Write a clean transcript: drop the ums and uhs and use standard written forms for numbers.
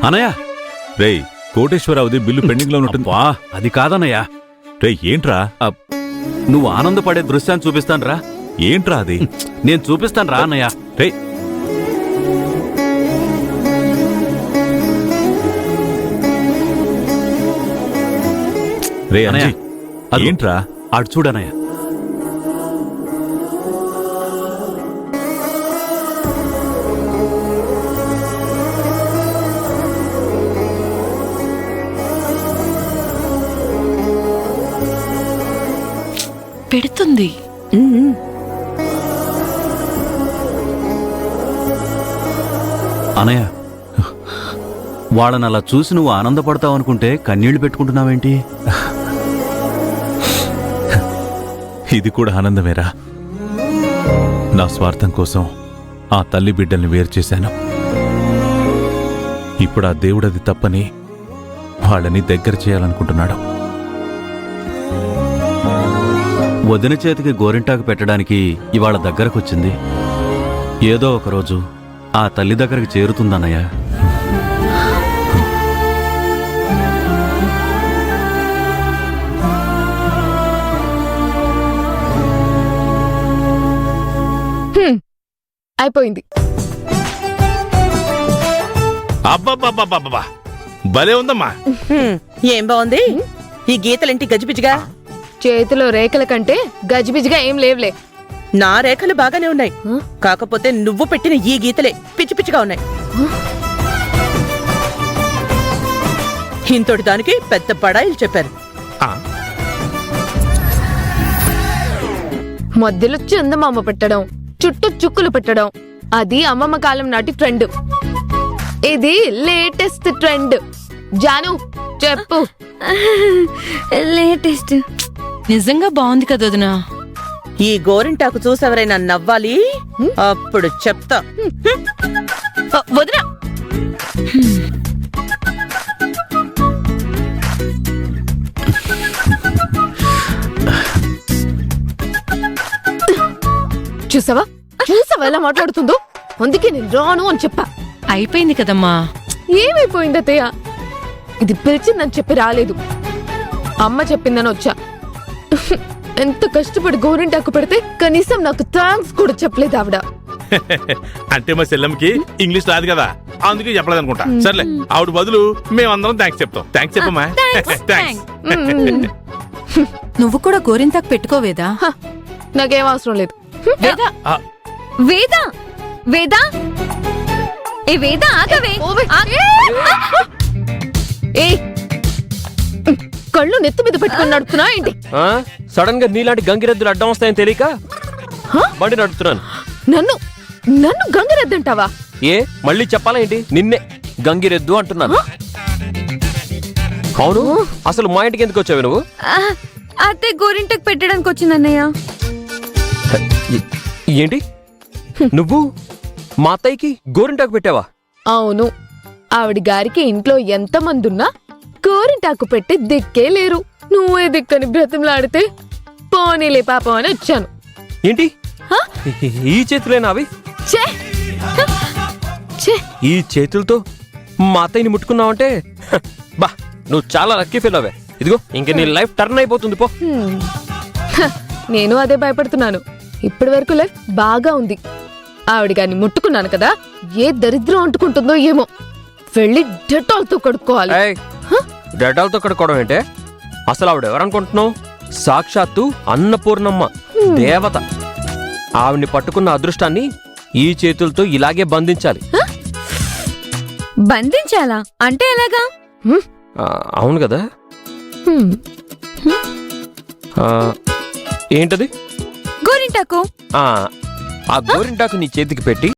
అనయ్య రేయ్ కోటేశ్వరరావుది bill pending లో ఉంటుంది. అది కాదన్నయ్య. రేయ్ ఏంట్రా? నువ్వు ఆనందపడే దృశ్యాన్ని చూపిస్తానురా. ఏంట్రా అది? నేను చూపిస్తాను రా అన్నయ్య. రేయ్ రే అన్నయ్య, అది ఏంట్రా? అటు చూడనయ్య. పెడుతుంది. అనయ్య, వాళ్ళని అలా చూసి నువ్వు ఆనందపడతావు అనుకుంటే కన్నీళ్లు పెట్టుకుంటున్నావేంటి? ఇది కూడా ఆనందమేరా. నా స్వార్థం కోసం ఆ తల్లి బిడ్డల్ని వేరు చేశాను. ఇప్పుడు ఆ దేవుడది తప్పని వాళ్ళని దగ్గర చేయాలనుకుంటున్నాడు. వదిన చేతికి గోరింటాకు పెట్టడానికి ఇవాళ దగ్గరకొచ్చింది. ఏదో ఒకరోజు ఆ తల్లి దగ్గరికి చేరుతుందన్నయ్య. అయిపోయింది. అబ్బబ్బబ్బబ్బబ్బా భలే ఉందమ్మా. ఏం బాగుంది ఈ గీతలేంటి గజిబిజిగా? చేతిలో రేఖల కంటే గజిబిజిగా ఏం లేవులే. నా రేఖలు బాగానే ఉన్నాయి, కాకపోతే నువ్వు పెట్టిన ఈ గీతలే పిచ్చి పిచ్చిగా ఉన్నాయి. ఇంతటి దానికి పెద్ద బడాయిలు చెప్పారు. మధ్యలో చందమామ పెట్టడం, చుట్టూ చుక్కులు పెట్టడం అది అమ్మమ్మ కాలం నాటి ట్రెండ్. ఇది లేటెస్ట్ ట్రెండ్. జాను చెప్పు. లేటెస్ట్. నిజంగా బాగుంది కదా వదినా. ఈ గోరింటాకు చూసెవరైనా నవ్వాలి, అప్పుడు చెప్తా. వదినా చూసావా చూసావా ఎలా మాట్లాడుతుందో? అందుకే నేను రాను అని చెప్పా. అయిపోయింది కదమ్మా. ఏమైపోయింది అత్తయ్య? ఇది పిలిచిందని చెప్పి రాలేదు, అమ్మ చెప్పిందని వచ్చా. ఎంత కష్టపడి గోరింటాకు పెడితే కనీసం నాకు థ్యాంక్స్ కూడా చెప్పలేదు ఆవిడ. అంటే మా సెల్లంకి ఇంగ్లీష్ రాదు కదా, అందుకే చెప్పలేదు అనుకుంటా. సర్లే, ఆవిడ బదులు మేమందరం థ్యాంక్స్ చెప్తాం. థ్యాంక్స్ చెప్పమ్మా. థ్యాంక్స్. నువ్వు కూడా గోరింతాకు పెట్టుకోవేదా? నాకేం అవసరం లేదు. వేదా వేదా వేదా ఏ వేదా ఆగవే. ఏ కళ్ళు నెత్తి మీద పెట్టుకుని నడుపుతున్నా ఏంటి? సడన్ గా నీలాంటి గంగిరెద్దులు అడ్డం వస్తాయని తెలియక బండి నడుపుతున్నాను. నన్ను నన్ను గంగిరెద్దంటావా? ఏ మళ్ళీ చెప్పాలా ఏంటి? నిన్నే గంగిరెద్దు అంటున్నాను. అవును, అసలు మా ఇంటికి ఎందుకు వచ్చావు నువ్వు? అత్తే గోరింటాకు పెట్టడానికి వచ్చింది అన్నయ్య. ఏంటి నువ్వు మా అత్తయ్యకి గోరింటాకు పెట్టావా? అవును, ఆవిడ గారికి ఇంట్లో ఎంతమంది ఉన్నా గోరింటాకు పెట్టి దిక్కే లేరు. నువ్వే దిక్కని బ్రతిమలాడితే పోనీలే పాపం అని వచ్చాను. ఏంటి ఈ చేతులేనా అవి? ఈ చేతులతో మా అత్తయ్యని ముట్టుకున్నావంటే బా నువ్వు చాలా లక్కీ ఫీల్ అవే. ఇదిగో ఇంక నీ లైఫ్ టర్న్ అయిపోతుంది పో. నేను అదే భయపడుతున్నాను. ఇప్పటి వరకు లైఫ్ బాగా ఉంది. ఆవిడ గారిని ముట్టుకున్నాను కదా, ఏ దరిద్రం అంటుకుంటుందో ఏమో. వెళ్ళి డెటాల్తో కడుక్కోవాలి. డెటాల్తో కడుక్కోవడం ఏంటే? అసలు ఆవిడ ఎవరనుకుంటున్నావు? సాక్షాత్తు అన్నపూర్ణమ్మ దేవత. ఆవిడ్ని పట్టుకున్న అదృష్టాన్ని ఈ చేతులతో ఇలాగే బంధించాలి. బంధించాలా అంటే ఎలాగా? అవును కదా. ఏంటది? గోరింటాకు. ఆ గోరింటాకు నీ చేతికి పెట్టి